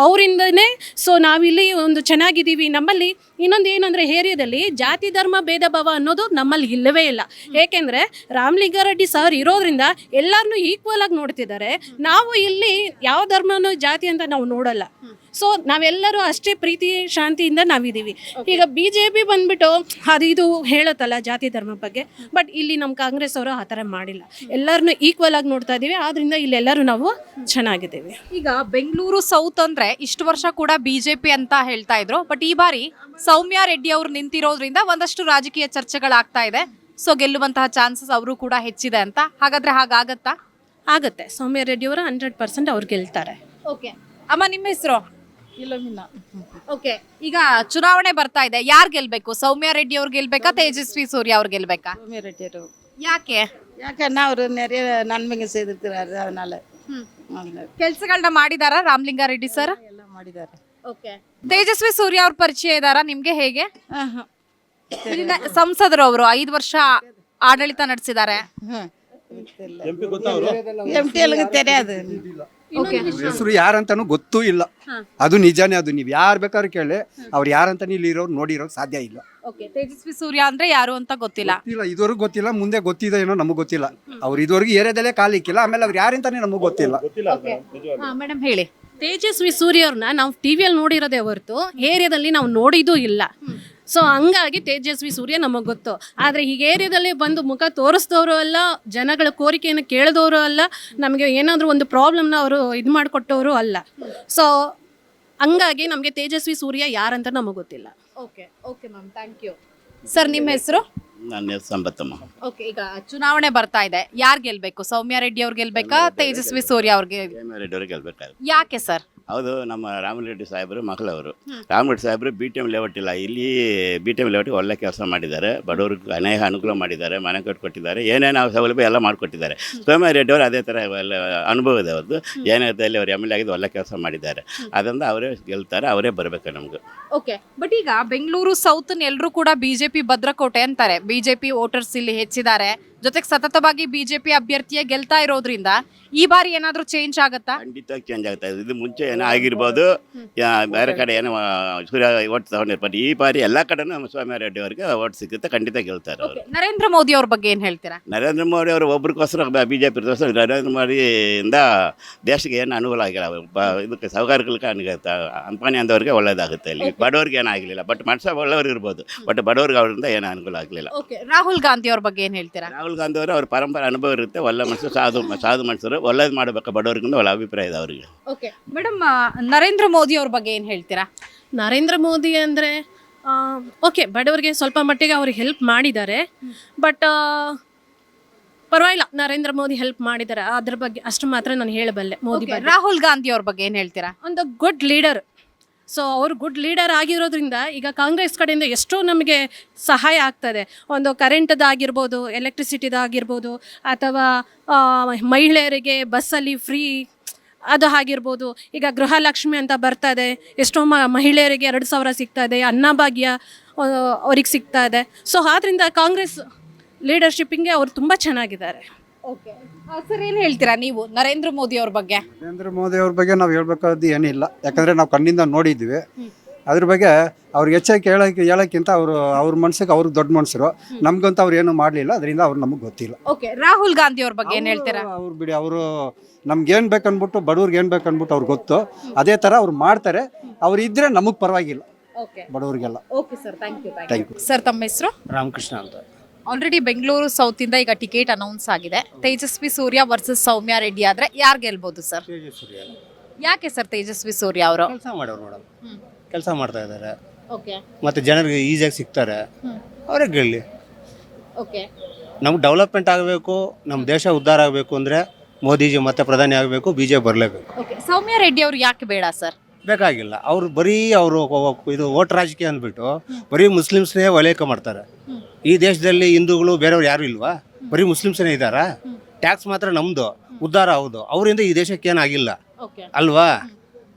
ಅವರಿಂದನೇ. ಸೊ ನಾವಿಲ್ಲಿ ಒಂದು ಚೆನ್ನಾಗಿದ್ದೀವಿ. ನಮ್ಮಲ್ಲಿ ಇನ್ನೊಂದು ಏನಂದರೆ ಏರಿಯಾದಲ್ಲಿ ಜಾತಿ ಧರ್ಮ ಭೇದ ಭಾವ ಅನ್ನೋದು ನಮ್ಮಲ್ಲಿ ಇಲ್ಲವೇ ಇಲ್ಲ. ಏಕೆಂದರೆ ರಾಮಲಿಂಗಾರೆಡ್ಡಿ ಸರ್ ಇರೋದ್ರಿಂದ ಎಲ್ಲರನ್ನೂ ಈಕ್ವಲ್ ಆಗಿ ನೋಡ್ತಿದ್ದಾರೆ. ನಾವು ಇಲ್ಲಿ ಯಾವ ಧರ್ಮನೋ ಜಾತಿ ಅಂತ ನಾವು ನೋಡಲ್ಲ. ಸೊ ನಾವೆಲ್ಲರೂ ಅಷ್ಟೇ ಪ್ರೀತಿ ಶಾಂತಿಯಿಂದ ನಾವಿದ್ದೀವಿ. ಈಗ BJP ಬಂದ್ಬಿಟ್ಟು ಅದು ಇದು ಹೇಳುತ್ತಲ್ಲ ಜಾತಿ ಧರ್ಮ ಬಗ್ಗೆ, ಬಟ್ ಇಲ್ಲಿ ನಮ್ಮ ಕಾಂಗ್ರೆಸ್ ಅವರು ಆ ಥರ ಮಾಡಿಲ್ಲ. ಎಲ್ಲರನ್ನೂ ಈಕ್ವಲ್ ಆಗಿ ನೋಡ್ತಾ ಇದ್ದೀವಿ. ಆದ್ರಿಂದ ಇಲ್ಲೆಲ್ಲರೂ ನಾವು ಚೆನ್ನಾಗಿದ್ದೀವಿ. ಈಗ ಬೆಂಗಳೂರು ಸೌತ್ ಅಂದ್ರೆ ಇಷ್ಟು ವರ್ಷ ಕೂಡ BJP ಅಂತ ಹೇಳ್ತಾ ಇದ್ರು, ಬಟ್ ಈ ಬಾರಿ ಸೌಮ್ಯ ರೆಡ್ಡಿ ಅವರು ನಿಂತಿರೋದ್ರಿಂದ ಒಂದಷ್ಟು ರಾಜಕೀಯ ಚರ್ಚೆಗಳಾಗ್ತಾ ಇದೆ. ಸೊ ಗೆಲ್ಲುವಂತಹ ಚಾನ್ಸಸ್ ಅವರು ಕೂಡ ಹೆಚ್ಚಿದೆ ಅಂತ. ಹಾಗಾದ್ರೆ ಹಾಗಾಗತ್ತಾ? ಆಗುತ್ತೆ. ಸೌಮ್ಯ ರೆಡ್ಡಿ ಅವರು 100% ಅವ್ರು ಗೆಲ್ತಾರೆ. ಓಕೆ ಅಮ್ಮ, ನಿಮ್ಮ ಹೆಸರು? ಓಕೆ, ಈಗ ಚುನಾವಣೆ ಬರ್ತಾ ಇದೆ, ಯಾರು ಗೆಲ್ಬೇಕು? ಸೌಮ್ಯ ರೆಡ್ಡಿ ಅವ್ರು ಗೆಲ್ಬೇಕಾ, ತೇಜಸ್ವಿ ಸೂರ್ಯ ಅವ್ರು ಗೆಲ್ಬೇಕಾ? ಸೌಮ್ಯ ರೆಡ್ಡಿ ಅವರು. ಯಾಕೆ? ಯಾಕಂದ್ರೆ ಅವರು நிறைய நன்மைங்க செய்திருக்கிறாரு, அதனால ಕೆಲಸಗಳನ್ನ ಮಾಡಿದಾರ ರಾಮಲಿಂಗಾರೆಡ್ಡಿ ಸರ್? ಎಲ್ಲ ಮಾಡಿದ್ದಾರೆ. ಓಕೆ, ತೇಜಸ್ವಿ ಸೂರ್ಯ ಅವ್ರ ಪರಿಚಯ ಇದಾರ ನಿಮ್ಗೆ ಹೇಗೆ? ಇಲ್ಲಿನ ಸಂಸದರು ಅವರು 5 ವರ್ಷ ಆಡಳಿತ ನಡೆಸಿದ್ದಾರೆ. ಎಂಟಿ ಎಲ್ಲ தெரியாது. ಹೆಸರು ಯಾರಂತಾನು ಗೊತ್ತೂ ಇಲ್ಲ. ಅದು ನಿಜಾನೇ. ಅದು ನೀವು ಯಾರು ಬೇಕಾದ್ರೂ ಕೇಳಿ, ಅವ್ರು ಯಾರಂತಾನೆ ಇಲ್ಲಿ ಇರೋರು ನೋಡಿರೋಕೆ ಸಾಧ್ಯ ಇಲ್ಲ. ಓಕೆ, ತೇಜಸ್ವಿ ಸೂರ್ಯ ಅಂದ್ರೆ ಯಾರು ಅಂತ ಗೊತ್ತಿಲ್ಲ. ಇದುವರೆಗೂ ಗೊತ್ತಿಲ್ಲ, ಮುಂದೆ ಗೊತ್ತಿದೆ ಏನೋ ನಮಗೆ ಗೊತ್ತಿಲ್ಲ. ಅವ್ರು ಇದುವರೆಗೂ ಏರಿಯಾದಲ್ಲೇ ಕಾಲಿಕ್ಕಿಲ್ಲ. ಆಮೇಲೆ ಅವ್ರು ಯಾರಂತಾನೆ ನಮಗೆ ಗೊತ್ತಿಲ್ಲ. ಮೇಡಮ್ ಹೇಳಿ. ತೇಜಸ್ವಿ ಸೂರ್ಯ ಅವ್ರನ್ನ ನಾವು ಟಿವಿಯಲ್ಲಿ ನೋಡಿರೋದೇ ಹೊರತು ಏರಿಯಾದಲ್ಲಿ ನಾವು ನೋಡಿದ್ದೂ ಇಲ್ಲ. ಸೊ ಹಂಗಾಗಿ ತೇಜಸ್ವಿ ಸೂರ್ಯ ನಮಗೆ ಗೊತ್ತು. ಆದರೆ ಈಗ ಏರಿಯಾದಲ್ಲಿ ಬಂದು ಮುಖ ತೋರಿಸಿದವರು ಅಲ್ಲ, ಜನಗಳ ಕೋರಿಕೆಯನ್ನು ಕೇಳಿದವರು ಅಲ್ಲ, ನಮಗೆ ಏನಾದರೂ ಒಂದು ಪ್ರಾಬ್ಲಮ್ನ ಅವರು ಇದು ಮಾಡಿಕೊಟ್ಟವರು ಅಲ್ಲ. ಸೊ ಹಂಗಾಗಿ ನಮಗೆ ತೇಜಸ್ವಿ ಸೂರ್ಯ ಯಾರಂತ ನಮಗೆ ಗೊತ್ತಿಲ್ಲ. Okay okay ma'am, thank you. Sir, ನಿಮ್ಮ ಹೆಸರು? ನನ್ನ ಹೆಸರು ಸಂಬತ್ತಮ್ಮ. ಓಕೆ, ಈಗ ಚುನಾವಣೆ ಬರ್ತಾ ಇದೆ, ಯಾರು ಗೆಲ್ಬೇಕು? ಸೌಮ್ಯ ರೆಡ್ಡಿ ಅವ್ರು ಗೆಲ್ಬೇಕಾ, ತೇಜಸ್ವಿ ಸೂರ್ಯ ಅವ್ರಿಗೆ? ರೆಡ್ಡಿ ಅವ್ರಿಗೆ ಗೆಲ್ಬೇಕಾದ್ರೆ. ಯಾಕೆ ಸರ್? ಹೌದು, ನಮ್ಮ ರಾಮರೆಡ್ಡಿ ಸಾಹೇಬರು ಮಗಳವರು. ರಾಮರೆಡ್ಡಿ ಸಾಹೇಬರು BTM ಲೇಔಟ್ ಇಲ್ಲ, ಇಲ್ಲಿ BTM ಲೇಔಟ್ಗೆ ಒಳ್ಳೆ ಕೆಲಸ ಮಾಡಿದ್ದಾರೆ. ಬಡವ್ರಿಗೆ ಅನೇಕ ಅನುಕೂಲ ಮಾಡಿದ್ದಾರೆ, ಮನೆ ಕಟ್ಟಿಕೊಟ್ಟಿದ್ದಾರೆ, ಏನೇನು ಸೌಲಭ್ಯ ಎಲ್ಲ ಮಾಡಿಕೊಟ್ಟಿದ್ದಾರೆ. ಸೌಮ್ಯ ರೆಡ್ಡಿ ಅವರು ಅದೇ ಥರ ಎಲ್ಲ ಅನುಭವ ಇದೆ ಅವ್ರದ್ದು. ಏನಾದಲ್ಲಿ ಅವ್ರು MLA ಆಗಿದ್ದು ಒಳ್ಳೆ ಕೆಲಸ ಮಾಡಿದ್ದಾರೆ. ಅದರಿಂದ ಅವರೇ ಗೆಲ್ತಾರೆ, ಅವರೇ ಬರಬೇಕು ನಮ್ಗೆ. ಓಕೆ, ಬಟ್ ಈಗ ಬೆಂಗಳೂರು ಸೌತ್ ಎಲ್ಲರೂ ಕೂಡ BJP ಭದ್ರಕೋಟೆ ಅಂತಾರೆ. BJP ವೋಟರ್ಸ್ ಇಲ್ಲಿ ಹೆಚ್ಚಿದ್ದಾರೆ, ಜೊತೆಗೆ ಸತತವಾಗಿ BJP ಅಭ್ಯರ್ಥಿಯೇ ಗೆಲ್ತಾ ಇರೋದ್ರಿಂದ ಈ ಬಾರಿ ಏನಾದರೂ ಚೇಂಜ್ ಆಗುತ್ತಾ? ಖಂಡಿತವಾಗಿ ಚೇಂಜ್ ಆಗ್ತಾ ಇದೆ. ಇದು ಮುಂಚೆ ಏನೋ ಆಗಿರ್ಬೋದು, ಬೇರೆ ಕಡೆ ಏನೋ ಸೂರ್ಯ ಓಟ್ ತಗೊಂಡಿರ್ಬೋದು. ಈ ಬಾರಿ ಎಲ್ಲ ಕಡೆನೂ ನಮ್ಮ ಸೌಮ್ಯ ರೆಡ್ಡಿ ಅವರಿಗೆ ಓಟ್ ಸಿಗುತ್ತೆ, ಖಂಡಿತ ಗೆಲ್ತಾರೆ ಅವರು. ನರೇಂದ್ರ ಮೋದಿ ಅವ್ರ ಬಗ್ಗೆ ಏನು ಹೇಳ್ತೀರಾ? ನರೇಂದ್ರ ಮೋದಿ ಅವರು ಒಬ್ರಿಗೋಸ್ಕರ BJP ನರೇಂದ್ರ ಮೋದಿಯಿಂದ ದೇಶಕ್ಕೆ ಏನು ಅನುಕೂಲ ಆಗಿಲ್ಲ. ಇದಕ್ಕೆ ಸಹಕಾರಿಗಳಿಗೆ ಅಂಪಾನಿ ಅಂದವ್ರಿಗೆ ಒಳ್ಳೇದಾಗುತ್ತೆ. ಇಲ್ಲಿ ಬಡವ್ರಿಗೆ ಏನಾಗಲಿಲ್ಲ, ಬಟ್ ಮನುಷ್ಯ ಒಳ್ಳೆಯವ್ರು ಇರ್ಬೋದು, ಬಟ್ ಬಡವ್ರಿಗೆ ಅವರಿಂದ ಏನೂ ಅನುಕೂಲ ಆಗಲಿಲ್ಲ. ಓಕೆ, ರಾಹುಲ್ ಗಾಂಧಿ ಅವ್ರ ಬಗ್ಗೆ ಏನು ಹೇಳ್ತೀರಾ? ರಾಹುಲ್ ರಾಹುಲ್ ಗಾಂಧಿ ಅವರು ಅವ್ರ ಪರಂಪರೆ ಅನುಭವ ಇರುತ್ತೆ, ಒಳ್ಳೆ ಮನುಷ್ಯರು, ಸಾಧು ಮನುಷ್ಯರು, ಒಳ್ಳೇದು ಮಾಡಬೇಕು ಬಡವರಿಗಿಂತ ಒಳ್ಳೆ ಅಭಿಪ್ರಾಯ ಇದೆ ಅವರಿಗೆ. ಓಕೆ ಮೇಡಮ್, ನರೇಂದ್ರ ಮೋದಿ ಅವ್ರ ಬಗ್ಗೆ ಏನು ಹೇಳ್ತೀರಾ? ನರೇಂದ್ರ ಮೋದಿ ಅಂದರೆ ಓಕೆ, ಬಡವರಿಗೆ ಸ್ವಲ್ಪ ಮಟ್ಟಿಗೆ ಅವ್ರಿಗೆ ಹೆಲ್ಪ್ ಮಾಡಿದ್ದಾರೆ. ಬಟ್ ಪರವಾಗಿಲ್ಲ, ನರೇಂದ್ರ ಮೋದಿ ಹೆಲ್ಪ್ ಮಾಡಿದ್ದಾರೆ, ಅದ್ರ ಬಗ್ಗೆ ಅಷ್ಟು ಮಾತ್ರ ನಾನು ಹೇಳಬಲ್ಲೆ. ಮೋದಿ ಬಗ್ಗೆ. ರಾಹುಲ್ ಗಾಂಧಿ ಅವ್ರ ಬಗ್ಗೆ ಏನು ಹೇಳ್ತೀರಾ? ಒಂದು ಗುಡ್ ಲೀಡರ್. ಸೊ ಅವರು ಗುಡ್ ಲೀಡರ್ ಆಗಿರೋದ್ರಿಂದ ಈಗ ಕಾಂಗ್ರೆಸ್ ಕಡೆಯಿಂದ ಎಷ್ಟೋ ನಮಗೆ ಸಹಾಯ ಆಗ್ತದೆ. ಒಂದು ಕರೆಂಟ್ದಾಗಿರ್ಬೋದು, ಎಲೆಕ್ಟ್ರಿಸಿಟಿದಾಗಿರ್ಬೋದು, ಅಥವಾ ಮಹಿಳೆಯರಿಗೆ ಬಸ್ಸಲ್ಲಿ ಫ್ರೀ ಅದು ಆಗಿರ್ಬೋದು. ಈಗ ಗೃಹಲಕ್ಷ್ಮಿ ಅಂತ ಬರ್ತದೆ, ಎಷ್ಟೋ ಮಹಿಳೆಯರಿಗೆ 2,000 ಸಿಗ್ತಾ ಇದೆ, ಅನ್ನಭಾಗ್ಯ ಅವ್ರಿಗೆ ಸಿಗ್ತಾ ಇದೆ. ಸೊ ಆದ್ದರಿಂದ ಕಾಂಗ್ರೆಸ್ ಲೀಡರ್ಶಿಪ್ಪಿಂಗೆ ಅವರು ತುಂಬ ಚೆನ್ನಾಗಿದ್ದಾರೆ. ಓಕೆ ಸರ್, ಏನು ಹೇಳ್ತೀರಾ ನೀವು ನರೇಂದ್ರ ಮೋದಿ ಅವ್ರ ಬಗ್ಗೆ? ನರೇಂದ್ರ ಮೋದಿ ಅವ್ರ ಬಗ್ಗೆ ನಾವು ಹೇಳ್ಬೇಕಾದ್ದು ಏನಿಲ್ಲ, ಯಾಕಂದರೆ ನಾವು ಕಣ್ಣಿಂದ ನೋಡಿದ್ವಿ. ಅದ್ರ ಬಗ್ಗೆ ಅವ್ರಿಗೆ ಹೆಚ್ಚಾಗಿ ಹೇಳೋಕ್ಕಿಂತ ಅವ್ರ ಮನ್ಸಿಗೆ ಅವ್ರಿಗೆ ದೊಡ್ಡ ಮನುಷ್ಯರು, ನಮ್ಗಂತ ಅವ್ರು ಏನು ಮಾಡಲಿಲ್ಲ, ಅದರಿಂದ ಅವ್ರು ನಮಗೆ ಗೊತ್ತಿಲ್ಲ. ಓಕೆ, ರಾಹುಲ್ ಗಾಂಧಿ ಅವ್ರ ಬಗ್ಗೆ ಏನು ಹೇಳ್ತೀರಾ? ಅವ್ರು ಬಿಡಿ, ಅವರು ನಮ್ಗೆ ಏನು ಬೇಕನ್ಬಿಟ್ಟು, ಬಡವ್ರಿಗೆ ಏನು ಬೇಕನ್ಬಿಟ್ಟು ಅವ್ರಿಗೆ ಗೊತ್ತು, ಅದೇ ಥರ ಅವ್ರು ಮಾಡ್ತಾರೆ. ಅವ್ರು ಇದ್ದರೆ ನಮಗೆ ಪರವಾಗಿಲ್ಲ, ಬಡವರಿಗೆಲ್ಲ. Okay sir, thank you. Thank you. Sir, ತಮ್ಮ ಹೆಸರು? ರಾಮಕೃಷ್ಣ ಅಂತ. ಆಲ್ರೆಡಿ ಬೆಂಗಳೂರು ಸೌತ್ ಇಂದ ಈಗ ಟಿಕೆಟ್ ಅನೌನ್ಸ್ ಆಗಿದೆ. ತೇಜಸ್ವಿ ಸೂರ್ಯ ವರ್ಸಸ್ ಸೌಮ್ಯ ರೆಡ್ಡಿ ಆದ್ರೆ ಯಾರು ಗೆಲ್ಬಹುದು ಸರ್? ಯಾಕೆ ಸರ್ ತೇಜಸ್ವಿ ಸೂರ್ಯ ಅವರು? ಕೆಲಸ ಮಾಡೋರು ಮೇಡಮ್, ಕೆಲಸ ಮಾಡ್ತಾ ಇದ್ದಾರೆ, ಓಕೆ ಮತ್ತು ಜನರಿಗೆ ಈಸಿಯಾಗಿ ಸಿಗ್ತಾರೆ, ಅವರೇ ಗೆಲ್ಲಿ. ಓಕೆ, ನಮ್ಗೆ ಡೆವಲಪ್ಮೆಂಟ್ ಆಗಬೇಕು, ನಮ್ಮ ದೇಶ ಉದ್ಧಾರ ಆಗಬೇಕು ಅಂದರೆ ಮೋದಿಜಿ ಮತ್ತೆ ಪ್ರಧಾನಿ ಆಗಬೇಕು, BJP ಬರಲೇಬೇಕು. ಓಕೆ, ಸೌಮ್ಯ ರೆಡ್ಡಿ ಅವರು ಯಾಕೆ ಬೇಡ ಸರ್? ಬೇಕಾಗಿಲ್ಲ. ಅವರು ಬರೀ ಅವರು ಇದು ಓಟ್ ರಾಜಕೀಯ ಅಂದ್ಬಿಟ್ಟು ಬರೀ ಮುಸ್ಲಿಮ್ಸ್ನೇ ವಲಯಕ ಮಾಡ್ತಾರೆ. ಈ ದೇಶದಲ್ಲಿ ಹಿಂದೂಗಳು ಬೇರೆಯವ್ರು ಯಾರು ಇಲ್ವಾ? ಬರೀ ಮುಸ್ಲಿಮ್ಸೇ ಇದ್ದಾರಾ? ಟ್ಯಾಕ್ಸ್ ಮಾತ್ರ ನಮ್ಮದು, ಉದ್ಧಾರ ಹೌದು, ಅವರಿಂದ ಈ ದೇಶಕ್ಕೆ ಏನಾಗಿಲ್ಲ ಅಲ್ವಾ?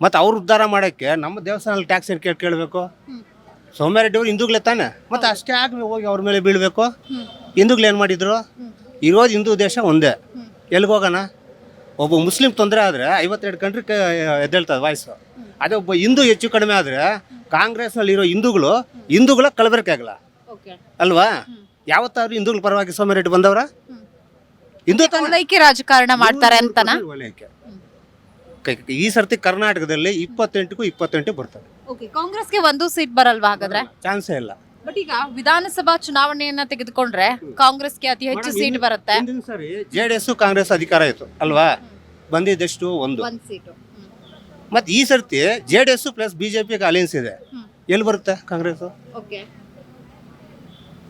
ಮತ್ತು ಅವ್ರು ಉದ್ಧಾರ ಮಾಡೋಕ್ಕೆ ನಮ್ಮ ದೇವಸ್ಥಾನದಲ್ಲಿ ಟ್ಯಾಕ್ಸ್ ಕೇಳಬೇಕು? ಸೌಮ್ಯ ರೆಡ್ಡಿ ಅವರು ಹಿಂದೂಗಳೇ ತಾನೆ, ಮತ್ತು ಅಷ್ಟೇ ಆಗಿ ಹೋಗಿ ಅವ್ರ ಮೇಲೆ ಬೀಳಬೇಕು? ಹಿಂದೂಗಳು ಏನು ಮಾಡಿದ್ರು? ಇರೋದು ಹಿಂದೂ ದೇಶ ಒಂದೇ, ಎಲ್ಲಿಗೋಗೋಣ? ಒಬ್ಬ ಮುಸ್ಲಿಂ ತೊಂದರೆ ಆದರೆ 52 ಕಂಟ್ರಿ ಎದ್ದೇಳ್ತದೆ ವಾಯ್ಸು. ಅದೇ ಒಬ್ಬ ಹಿಂದೂ ಹೆಚ್ಚು ಕಡಿಮೆ ಆದರೆ ಕಾಂಗ್ರೆಸ್ನಲ್ಲಿರೋ ಹಿಂದೂಗಳ ಕಲಬೆರಕೆ ಆಗಲ್ಲ ಅಲ್ವಾ? ಯಾವತ್ತಾದ್ರು ಹಿಂದೂಗಳ ಪರವಾಗಿ ಸೌಮ್ಯ ರೆಡ್ಡಿ ಬಂದವರ? ಹಿಂದೂ ಓಲೈಕೆ ರಾಜಕಾರಣ ಮಾಡ್ತಾರೆ ಅಂತನಾ? ಓಲೈಕೆ. ಈ ಸರ್ತಿ ಕರ್ನಾಟಕದಲ್ಲಿ 28ಕ್ಕೂ 28 ಬರ್ತದೆ. ಓಕೆ, ಕಾಂಗ್ರೆಸ್ಗೆ 1 ಸೀಟ್ ಬರಲ್ವಾ ಹಾಗಾದ್ರೆ? ಚಾನ್ಸೇ ಇಲ್ಲ. ಬಟ್ ಈಗ ವಿಧಾನಸಭಾ ಚುನಾವಣೆಯನ್ನ ತೆಗೆದುಕೊಂಡ್ರೆ ಕಾಂಗ್ರೆಸ್ಗೆ ಅತಿ ಹೆಚ್ಚು ಸೀಟ್ ಬರುತ್ತೆ. ಹಿಂದಿನ ಸರಿ JDS ಕಾಂಗ್ರೆಸ್ ಅಧಿಕಾರ ಇತ್ತು ಅಲ್ವಾ? ಬಂದಿದ್ದೆಷ್ಟು? 1 ಸೀಟು. ಮತ್ತೆ ಈ ಸರ್ತಿ JDS ಪ್ಲಸ್ BJP ಅಲಯನ್ಸ್ ಇದೆ, ಎಲ್ಲಿ ಬರುತ್ತೆ ಕಾಂಗ್ರೆಸ್? ಓಕೆ,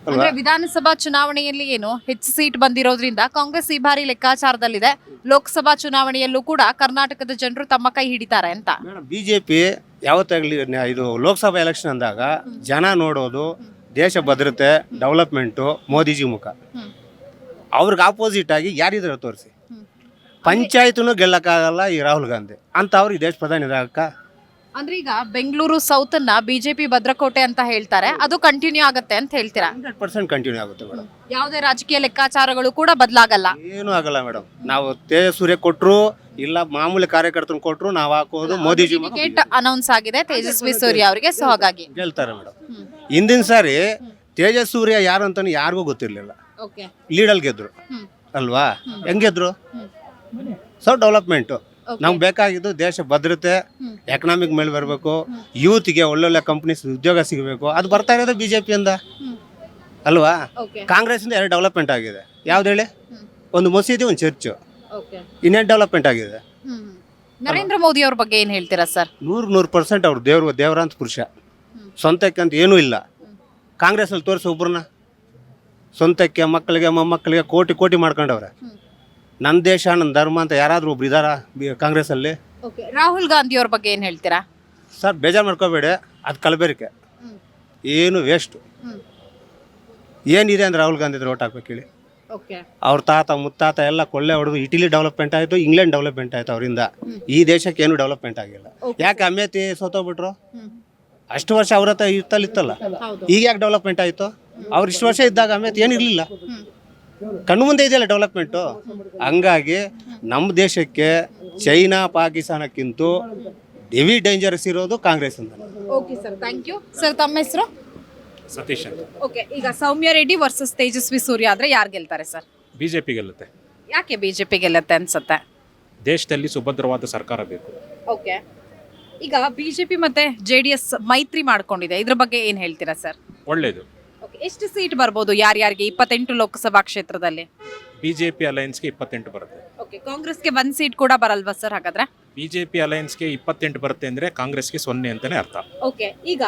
ಅಂದ್ರೆ ವಿಧಾನಸಭಾ ಚುನಾವಣೆಯಲ್ಲಿ ಏನು ಹೆಚ್ಚು ಸೀಟ್ ಬಂದಿರೋದ್ರಿಂದ ಕಾಂಗ್ರೆಸ್ ಈ ಬಾರಿ ಲೆಕ್ಕಾಚಾರದಲ್ಲಿದೆ. ಲೋಕಸಭಾ ಚುನಾವಣೆಯಲ್ಲೂ ಕೂಡ ಕರ್ನಾಟಕದ ಜನರು ತಮ್ಮ ಕೈ ಹಿಡಿತಾರೆ ಅಂತ. BJP ಯಾವತ್ತಾಗಲಿ ಇದು ಲೋಕಸಭಾ ಎಲೆಕ್ಷನ್ ಅಂದಾಗ ಜನ ನೋಡೋದು ದೇಶ ಭದ್ರತೆ, ಡೆವಲಪ್ಮೆಂಟು, ಮೋದಿಜಿ ಮುಖ. ಅವ್ರಿಗೆ ಆಪೋಸಿಟ್ ಆಗಿ ಯಾರಿದ್ದಾರೆ ತೋರಿಸಿ? ಪಂಚಾಯತ್ನು ಗೆಲ್ಲಕ್ಕಾಗಲ್ಲ ಈ ರಾಹುಲ್ ಗಾಂಧಿ ಅಂತ. ಅವ್ರಿಗೆ ದೇಶ ಪ್ರಧಾನಿ ಆಗಕ್ಕ? ಅಂದ್ರೆ ಈಗ ಬೆಂಗಳೂರು ಸೌತ್ ಅನ್ನ ಬಿಜೆಪಿ ಭದ್ರಕೋಟೆ ಅಂತ ಹೇಳ್ತಾರೆ, ಅದು ಕಂಟಿನ್ಯೂ ಆಗುತ್ತೆ ಅಂತ ಹೇಳ್ತೀರಾ? 100% ಕಂಟಿನ್ಯೂ ಆಗುತ್ತೆ ಮೇಡಮ್. ಯಾವುದೇ ರಾಜಕೀಯ ಲೆಕ್ಕಾಚಾರಗಳು ಕೂಡ ಬದಲಾಗಲ್ಲ? ಏನೂ ಆಗಲ್ಲ ಮೇಡಮ್. ನಾವು ತೇಜಸ್ವಿ ಕೊಟ್ಟರು ಇಲ್ಲ ಮಾಮೂಲಿ ಕಾರ್ಯಕರ್ತನ ಕೊಟ್ಟರು ನಾವು ಹಾಕೋದು ಮೋದಿಜಿ ಟಿಕೆಟ್ ಅನೌನ್ಸ್ ಆಗಿದೆ ತೇಜಸ್ವಿ ಸೂರ್ಯ ಅವರಿಗೆ, ಸೊ ಹಾಗಾಗಿ ಗೆಲ್ತಾರೆ ಮೇಡಮ್. ಹಿಂದಿನ ಸಾರಿ ತೇಜಸ್ವಿ ಸೂರ್ಯ ಯಾರು ಅಂತಾನು ಯಾರಿಗೂ ಗೊತ್ತಿರಲಿಲ್ಲ, ಲೀಡಲ್ ಗೆದ್ರು ಅಲ್ವಾ? ಹೆಂಗೆದ್ರು? ಸೊ ಡೆವಲಪ್ಮೆಂಟು ನಮ್ಗೆ ಬೇಕಾಗಿದ್ದು ದೇಶ ಭದ್ರತೆ, ಎಕನಾಮಿಕ್ ಮೇಲೆ ಬರಬೇಕು, ಯೂತ್ಗೆ ಒಳ್ಳೊಳ್ಳೆ ಕಂಪ್ನೀಸ್ ಉದ್ಯೋಗ ಸಿಗಬೇಕು. ಅದು ಬರ್ತಾ ಇರೋದು BJP ಇಂದ ಅಲ್ವಾ? ಕಾಂಗ್ರೆಸ್ಸಿಂದ 2 ಡೆವಲಪ್ಮೆಂಟ್ ಆಗಿದೆ. ಯಾವ್ದು ಹೇಳಿ? ಒಂದು ಮಸೀದಿ, ಒಂದು ಚರ್ಚು. ಇನ್ನೇನು ಡೆವಲಪ್ಮೆಂಟ್ ಆಗಿದೆ? ನರೇಂದ್ರ ಮೋದಿ ಅವ್ರ ಬಗ್ಗೆ ಏನು ಹೇಳ್ತೀರಾ ಸರ್? 100% ಅವ್ರು ದೇವರಂತ ಪುರುಷ. ಸ್ವಂತಕ್ಕೆ ಅಂತ ಏನೂ ಇಲ್ಲ. ಕಾಂಗ್ರೆಸ್ನಲ್ಲಿ ತೋರಿಸಿ ಒಬ್ಬರನ್ನ ಸ್ವಂತಕ್ಕೆ ಮಕ್ಕಳಿಗೆ ಮೊಮ್ಮಕ್ಕಳಿಗೆ ಕೋಟಿ ಮಾಡ್ಕೊಂಡವ್ರೆ. ನನ್ನ ದೇಶ ನನ್ನ ಧರ್ಮ ಅಂತ ಯಾರಾದರೂ ಒಬ್ರು ಇದ್ದಾರಾ ಕಾಂಗ್ರೆಸ್ಸಲ್ಲಿ? ರಾಹುಲ್ ಗಾಂಧಿ ಅವ್ರ ಬಗ್ಗೆ ಏನು ಹೇಳ್ತೀರಾ ಸರ್? ಬೇಜಾರು ಮಾಡ್ಕೋಬೇಡಿ, ಅದು ಕಲಬೆರಕೆ, ಏನು ವೇಸ್ಟು. ಏನಿದೆ ಅಂದ್ರೆ ರಾಹುಲ್ ಗಾಂಧಿ ಓಟ್ ಹಾಕ್ಬೇಕು ಹೇಳಿ? ಅವ್ರ ತಾತ ಮುತ್ತಾತ ಎಲ್ಲ ಕೊಳ್ಳೆ ಹೊಡೆದು ಇಟಲಿ ಡೆವಲಪ್ಮೆಂಟ್ ಆಯಿತು, ಇಂಗ್ಲೆಂಡ್ ಡೆವಲಪ್ಮೆಂಟ್ ಆಯಿತು ಅವರಿಂದ. ಈ ದೇಶಕ್ಕೆ ಏನು ಡೆವಲಪ್ಮೆಂಟ್ ಆಗಿಲ್ಲ. ಯಾಕೆ ಅಮೇತಿ ಸೋತೋಗ್ಬಿಟ್ರು? ಅಷ್ಟು ವರ್ಷ ಅವ್ರ ಹತ್ರ ಇತ್ತಲ್ಲ, ಈಗ ಯಾಕೆ ಡೆವಲಪ್ಮೆಂಟ್ ಆಯಿತು? ಅವ್ರು ಇಷ್ಟು ವರ್ಷ ಇದ್ದಾಗ ಅಮೇತಿ ಏನಿರಲಿಲ್ಲ, ಕಣ್ಣು ಮುಂದೆ ಇದೆಯಲ್ಲ ಡೆವಲಪ್ಮೆಂಟು. ಹಂಗಾಗಿ ನಮ್ಮ ದೇಶಕ್ಕೆ ಚೈನಾ ಪಾಕಿಸ್ತಾನಕ್ಕಿಂತ ಹೆವಿ ಡೇಂಜರಸ್ ಇರೋದು ಕಾಂಗ್ರೆಸ್ ಅಂತ. Okay sir, thank you sir. ತಮ್ಮ ಹೆಸರು? ಸತೀಶ್ ಅಂತ. ಓಕೆ, ಈಗ ಸೌಮ್ಯ ರೆಡ್ಡಿ ವರ್ಸಸ್ ತೇಜಸ್ವಿ ಸೂರ್ಯ ಆದ್ರೆ ಯಾರು ಗೆಲ್ತಾರೆ ಸರ್? BJP ಗೆಲ್ಲುತ್ತೆ. ಯಾಕೆ BJP ಗೆಲ್ಲುತ್ತೆ ಅನ್ಸುತ್ತೆ? ದೇಶದಲ್ಲಿ ಸುಭದ್ರವಾದ ಸರ್ಕಾರ ಬೇಕು. ಓಕೆ, ಈಗ BJP ಮತ್ತೆ JDS ಮೈತ್ರಿ ಮಾಡ್ಕೊಂಡಿದೆ, ಇದ್ರ ಬಗ್ಗೆ ಏನು ಹೇಳ್ತೀರಾ ಸರ್? ಒಳ್ಳೇದು. ಓಕೆ, ಎಷ್ಟು ಸೀಟ್ ಬರ್ಬೋದು ಯಾರ್ಯಾರಿಗೆ 28 ಲೋಕಸಭಾ ಕ್ಷೇತ್ರದಲ್ಲಿ? ಬಿಜೆಪಿ ಅಲಯನ್ಸ್ಗೆ 28 ಬರುತ್ತೆ. ಓಕೆ, ಕಾಂಗ್ರೆಸ್ಗೆ 1 ಸೀಟ್ ಕೂಡ ಬರಲ್ವಾ ಸರ್ ಹಾಗಾದ್ರೆ? ಬಿಜೆಪಿ ಅಲಯನ್ಸ್ಗೆ 28 ಬರುತ್ತೆ ಅಂದ್ರೆ ಕಾಂಗ್ರೆಸ್ಗೆ 0 ಅಂತಾನೆ ಅರ್ಥ. ಓಕೆ, ಈಗ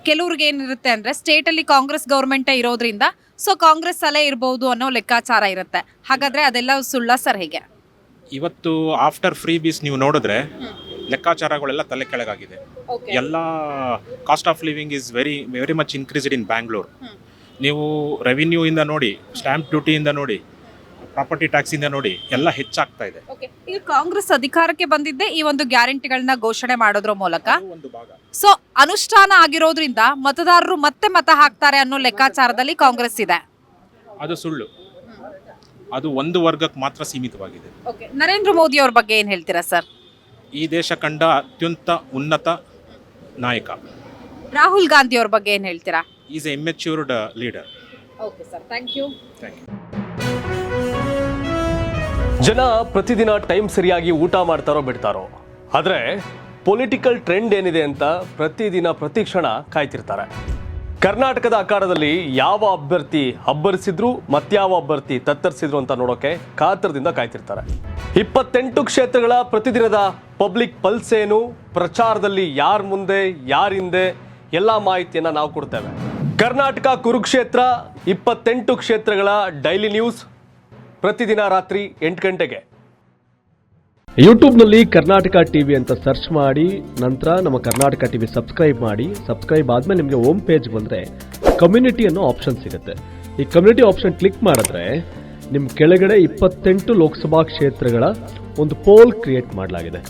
ಕೆಲವ್ರಿಗೆ ಏನಿರುತ್ತೆ ಅಂದ್ರೆ ಸ್ಟೇಟ್ ಅಲ್ಲಿ ಕಾಂಗ್ರೆಸ್ ಗೌರ್ಮೆಂಟ್ ಇರೋದ್ರಿಂದ ಸೊ ಕಾಂಗ್ರೆಸ್ ಅಲ್ಲೇ ಇರಬಹುದು ಅನ್ನೋ ಲೆಕ್ಕಾಚಾರ ಇರುತ್ತೆ. ಹಾಗಾದ್ರೆ ಅದೆಲ್ಲ ಸುಳ್ಳ ಸರ್ ಹೇಗೆ? ಇವತ್ತು ಆಫ್ಟರ್ ಫ್ರೀ ಬೀಸ್ ನೀವು ನೋಡಿದ್ರೆ ಲೆಕ್ಕಾಚಾರಗಳೆಲ್ಲ ತಲೆ ಕೆಳಗಾಗಿದೆ. ಎಲ್ಲ cost of living is very much increased in Bangalore. ನೀವು ರೆವಿನ್ಯೂ ಇಂದ ನೋಡಿ, ಸ್ಟ್ಯಾಂಪ್ ಡ್ಯೂಟಿಯಿಂದ ನೋಡಿ, ಪ್ರಾಪರ್ಟಿ ಟ್ಯಾಕ್ಸ್ ಇಂದ ನೋಡಿ, ಎಲ್ಲ ಹೆಚ್ಚಾಗ್ತಾ ಇದೆ. ಈಗ ಕಾಂಗ್ರೆಸ್ ಅಧಿಕಾರಕ್ಕೆ ಬಂದಿದ್ದೆ ಈ ಒಂದು ಗ್ಯಾರಂಟಿಗಳನ್ನ ಘೋಷಣೆ ಮಾಡೋದ್ರ ಮೂಲಕ. ಒಂದು ಭಾಗ ಸೊ ಅನುಷ್ಠಾನ ಆಗಿರೋದ್ರಿಂದ ಮತದಾರರು ಮತ್ತೆ ಮತ ಹಾಕ್ತಾರೆ ಅನ್ನೋ ಲೆಕ್ಕಾಚಾರದಲ್ಲಿ ಕಾಂಗ್ರೆಸ್ ಇದೆ. ಅದು ಸುಳ್ಳು. ಅದು ಒಂದು ವರ್ಗಕ್ಕೆ ಮಾತ್ರ ಸೀಮಿತವಾಗಿದೆ. ನರೇಂದ್ರ ಮೋದಿ ಅವ್ರ ಬಗ್ಗೆ ಏನ್ ಹೇಳ್ತೀರಾ ಸರ್? ಈ ದೇಶ ಕಂಡ ಅತ್ಯಂತ ಉನ್ನತ ನಾಯಕ. ರಾಹುಲ್ ಗಾಂಧಿ ಅವ್ರ ಬಗ್ಗೆ ಏನ್ ಹೇಳ್ತೀರಾ? Is a immatured leader. Okay sir, thank you. ಜನ ಪ್ರತಿದಿನ ಟೈಮ್ ಸರಿಯಾಗಿ ಊಟ ಮಾಡ್ತಾರೋ ಬಿಡ್ತಾರೋ, ಆದರೆ ಪೊಲಿಟಿಕಲ್ ಟ್ರೆಂಡ್ ಏನಿದೆ ಅಂತ ಪ್ರತಿದಿನ ಪ್ರತಿ ಕ್ಷಣ ಕಾಯ್ತಿರ್ತಾರೆ. ಕರ್ನಾಟಕದ ಆಕಾರದಲ್ಲಿ ಯಾವ ಅಭ್ಯರ್ಥಿ ಅಬ್ಬರಿಸಿದ್ರು ಮತ್ಯಾವ ಅಭ್ಯರ್ಥಿ ತತ್ತರಿಸಿದ್ರು ಅಂತ ನೋಡೋಕೆ ಕಾತರದಿಂದ ಕಾಯ್ತಿರ್ತಾರೆ. 28 ಕ್ಷೇತ್ರಗಳ ಪ್ರತಿದಿನದ ಪಬ್ಲಿಕ್ ಪಲ್ಸ್ ಏನು, ಪ್ರಚಾರದಲ್ಲಿ ಯಾರ ಮುಂದೆ ಯಾರ ಹಿಂದೆ ಎಲ್ಲ ಮಾಹಿತಿಯನ್ನು ನಾವು ಕೊಡ್ತೇವೆ. ಕರ್ನಾಟಕ ಕುರುಕ್ಷೇತ್ರ 28 ಕ್ಷೇತ್ರಗಳ ಡೈಲಿ ನ್ಯೂಸ್ ಪ್ರತಿದಿನ ರಾತ್ರಿ 8 ಗಂಟೆಗೆ ಯೂಟ್ಯೂಬ್ನಲ್ಲಿ ಕರ್ನಾಟಕ ಟಿವಿ ಅಂತ ಸರ್ಚ್ ಮಾಡಿ, ನಂತರ ನಮ್ಮ ಕರ್ನಾಟಕ ಟಿವಿ ಸಬ್ಸ್ಕ್ರೈಬ್ ಮಾಡಿ. ಸಬ್ಸ್ಕ್ರೈಬ್ ಆದಮೇಲೆ ನಿಮಗೆ ಹೋಮ್ ಪೇಜ್ ಬಂದರೆ ಕಮ್ಯುನಿಟಿ ಅನ್ನೋ ಆಪ್ಷನ್ ಸಿಗುತ್ತೆ. ಈ ಕಮ್ಯುನಿಟಿ ಆಪ್ಷನ್ ಕ್ಲಿಕ್ ಮಾಡಿದ್ರೆ ನಿಮ್ಮ ಕೆಳಗಡೆ 28 ಲೋಕಸಭಾ ಕ್ಷೇತ್ರಗಳ ಒಂದು ಪೋಲ್ ಕ್ರಿಯೇಟ್ ಮಾಡಲಾಗಿದೆ.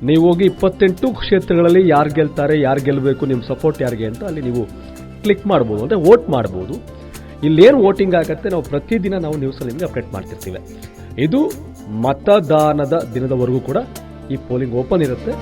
ನೀವು ಹೋಗಿ 28 ಕ್ಷೇತ್ರಗಳಲ್ಲಿ ಯಾರು ಗೆಲ್ತಾರೆ, ಯಾರು ಗೆಲ್ಲಬೇಕು, ನಿಮ್ಮ ಸಪೋರ್ಟ್ ಯಾರಿಗೆ ಅಂತ ಅಲ್ಲಿ ನೀವು ಕ್ಲಿಕ್ ಮಾಡ್ಬೋದು, ಅಂದರೆ ವೋಟ್ ಮಾಡ್ಬೋದು. ಇಲ್ಲೇನು ವೋಟಿಂಗ್ ಆಗುತ್ತೆ ನಾವು ಪ್ರತಿದಿನ ನಾವು ನ್ಯೂಸಲ್ಲಿ ನಿಮಗೆ ಅಪ್ಡೇಟ್ ಮಾಡ್ತಿರ್ತೀವಿ. ಇದು ಮತದಾನದ ದಿನದವರೆಗೂ ಕೂಡ ಈ ಪೋಲಿಂಗ್ ಓಪನ್ ಇರುತ್ತೆ.